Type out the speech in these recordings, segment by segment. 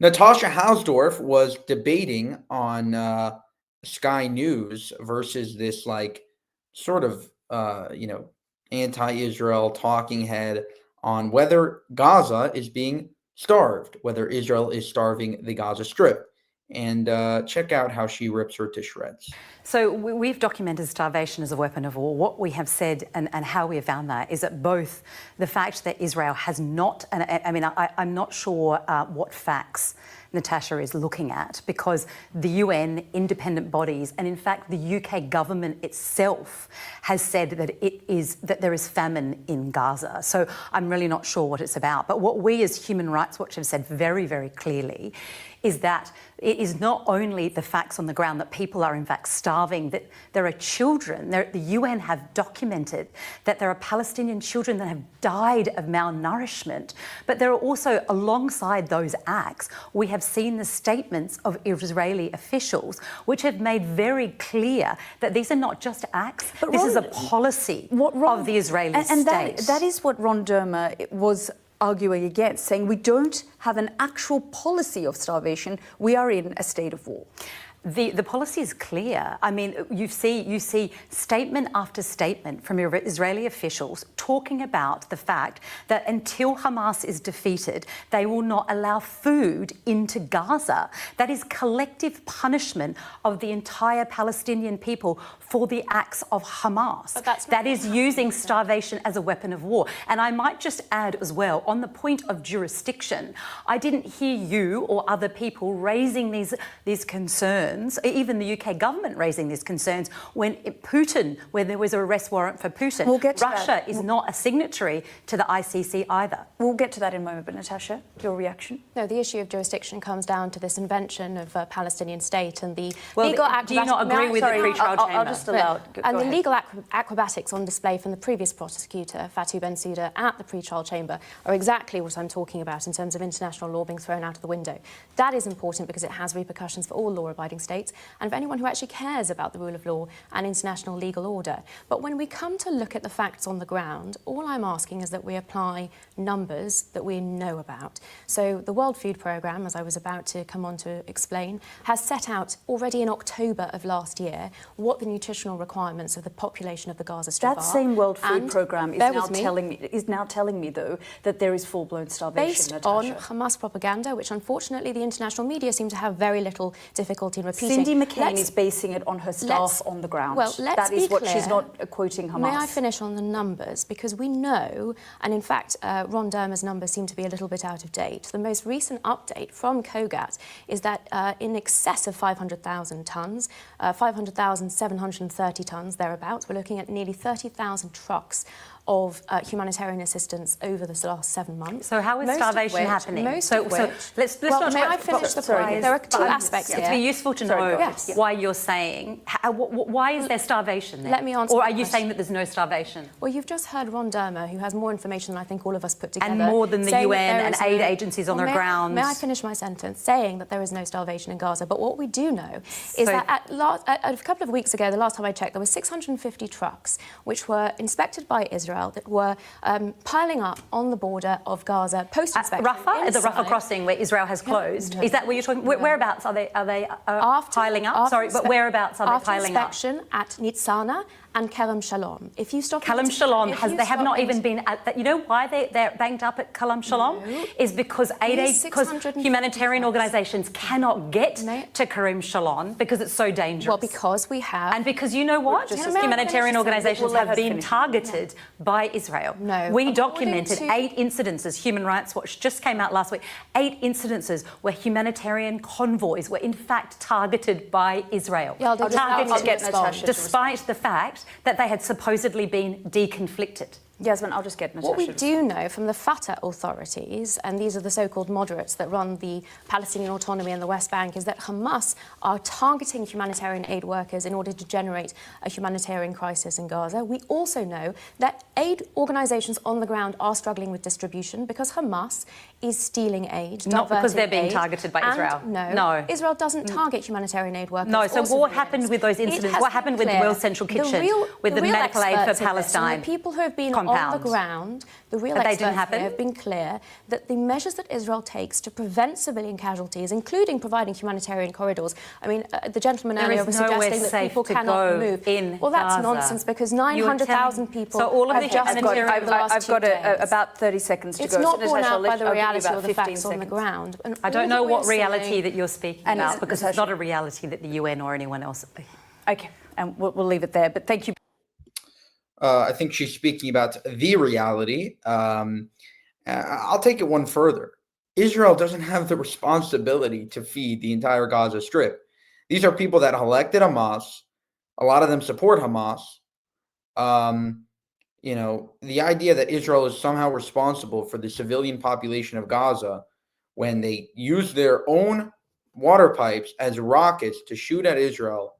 Natasha Hausdorf was debating on Sky News versus this like sort of anti-Israel talking head on whether Gaza is being starved, whether Israel is starving the Gaza Strip. And check out how she rips her to shreds. So we've documented starvation as a weapon of war. What we have said and how we have found that is that both the fact that Israel has not, and I mean, I'm not sure what facts Natasha is looking at, because the UN, independent bodies, and in fact the UK government itself has said that there is famine in Gaza. So I'm really not sure what it's about. But what we as Human Rights Watch have said very, very clearly is that it is not only the facts on the ground that people are in fact starving, that there are children, the UN have documented that there are Palestinian children that have died of malnourishment, but there are also, alongside those acts, we have seen the statements of Israeli officials which have made very clear that these are not just acts, but this is a policy of the Israeli state. That is what Ron Dermer was arguing against, saying we don't have an actual policy of starvation, we are in a state of war. The policy is clear. I mean, you see statement after statement from Israeli officials talking about the fact that until Hamas is defeated, they will not allow food into Gaza. That is collective punishment of the entire Palestinian people for the acts of Hamas. That is using starvation as a weapon of war. And I might just add as well, on the point of jurisdiction, I didn't hear you or other people raising these concerns, even the UK government raising these concerns, when there was an arrest warrant for Putin. We'll get to Russia is not a signatory to the ICC either. We'll get to that in a moment, but Natasha, your reaction? No, the issue of jurisdiction comes down to this invention of a Palestinian state and the legal acrobatics. Do you not agree with the pre-trial chamber? I'll just allow it. And the legal acrobatics on display from the previous prosecutor, Fatou Bensouda, at the pre-trial chamber are exactly what I'm talking about in terms of international law being thrown out of the window. That is important because it has repercussions for all law-abiding states and for anyone who actually cares about the rule of law and international legal order. But when we come to look at the facts on the ground, all I'm asking is that we apply numbers that we know about. So the World Food Programme, as I was about to come on to explain, has set out already in October of last year what the nutritional requirements of the population of the Gaza Strip are. That same World Food Programme is now telling me, though, that there is full-blown starvation, based Natasha. on Hamas propaganda, which unfortunately the international media seem to have very little difficulty in repeating. Cindy McCain is basing it on her staff on the ground. Well, let's that is be what clear. She's not quoting Hamas. May I finish on the numbers? Because we know, and in fact, Ron Dermer's numbers seem to be a little bit out of date. The most recent update from COGAT is that in excess of 500,000 tonnes, 500,730 tonnes thereabouts, we're looking at nearly 30,000 trucks of humanitarian assistance over the last 7 months. So how is starvation happening? Let's not may I finish the point? There are two aspects here. It'd be useful to know why you're saying, why is there starvation there? Let me answer. Or are you saying that there's no starvation? Well, you've just heard Ron Dermer, who has more information than I think all of us put together. And more than the UN and aid agencies on the ground. May I finish my sentence? Saying that there is no starvation in Gaza. But what we do know is that a couple of weeks ago, the last time I checked, there were 650 trucks which were inspected by Israel that were piling up on the border of Gaza post-inspection. Rafah, the Rafah crossing where Israel has closed. Is that where you're talking? Whereabouts are they piling up? Sorry, but whereabouts are they piling up? After inspection at Nitzana and Kerem Shalom. If you stop... Kerem Shalom, they have not even been at that. You know why they're banked up at Kerem Shalom? No. Is because humanitarian organisations cannot get to Kerem Shalom because it's so dangerous. Well, because we have... And because you know what? Humanitarian organisations have been targeted by Israel. No. We documented 8 incidences. Human Rights Watch just came out last week. 8 incidences where humanitarian convoys were in fact targeted by Israel. Yeah, despite the fact that they had supposedly been deconflicted. Yasmin, I'll just get Natasha. What we do know from the Fatah authorities, and these are the so-called moderates that run the Palestinian autonomy in the West Bank, is that Hamas are targeting humanitarian aid workers in order to generate a humanitarian crisis in Gaza. We also know that aid organisations on the ground are struggling with distribution because Hamas is stealing aid, Not because they're diverting being aid, targeted by and Israel. No, Israel doesn't target humanitarian aid workers. No, so or what civilians. happened with those It incidents? has What been happened with the clear. World Central Kitchen, with the real medical aid for experts in this, Palestine? and the people who have been on compound? the ground, the real That they experts didn't here happen? have been clear that the measures that Israel takes to prevent civilian casualties, including providing humanitarian corridors. I mean, the gentleman There earlier is was nowhere suggesting that safe people to cannot go move. in Well, that's Gaza. nonsense because 900,000 people So all of have the just gone humanitarian- over the last I've 2 got days. about 30 seconds to It's go. not So, borne Natasha, out by the I'll give you reality about or the 15 facts on the seconds. ground. And I all don't know that what we're reality saying- that you're speaking And about, because it's Natasha- not a reality that the UN or anyone else. Okay, and we'll leave it there. But thank you. I think she's speaking about the reality. I'll take it one further. Israel doesn't have the responsibility to feed the entire Gaza Strip. These are people that elected Hamas. A lot of them support Hamas. The idea that Israel is somehow responsible for the civilian population of Gaza when they use their own water pipes as rockets to shoot at Israel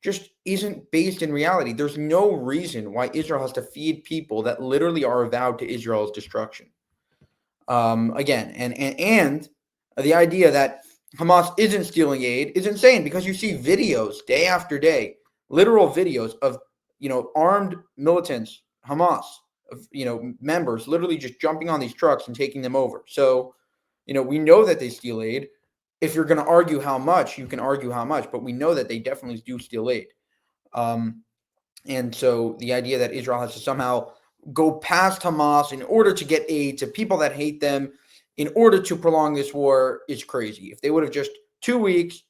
just isn't based in reality. There's no reason why Israel has to feed people that literally are vowed to Israel's destruction. Again, and the idea that Hamas isn't stealing aid is insane, because you see videos day after day, literal videos of armed militants, Hamas, of members literally just jumping on these trucks and taking them over. So we know that they steal aid. If you're going to argue how much, you can argue how much, but we know that they definitely do steal aid. And so the idea that Israel has to somehow go past Hamas in order to get aid to people that hate them in order to prolong this war is crazy. If they would have just 2 weeks,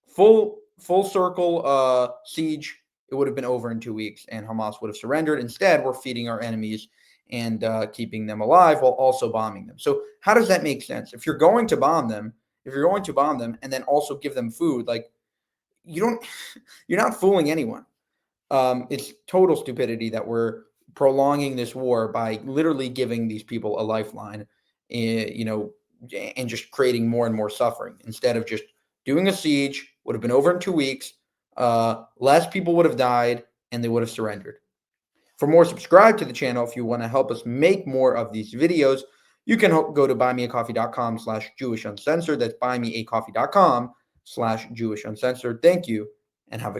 full circle siege, it would have been over in 2 weeks and Hamas would have surrendered. Instead, we're feeding our enemies and keeping them alive while also bombing them. So how does that make sense? If you're going to bomb them and then also give them food, you're not fooling anyone. It's total stupidity that we're prolonging this war by literally giving these people a lifeline, and just creating more and more suffering. Instead of just doing a siege, would have been over in 2 weeks, less people would have died, and they would have surrendered. For more, subscribe to the channel. If you want to help us make more of these videos, you can go to buymeacoffee.com/JewishUncensored. That's buymeacoffee.com/JewishUncensored. Thank you, and have a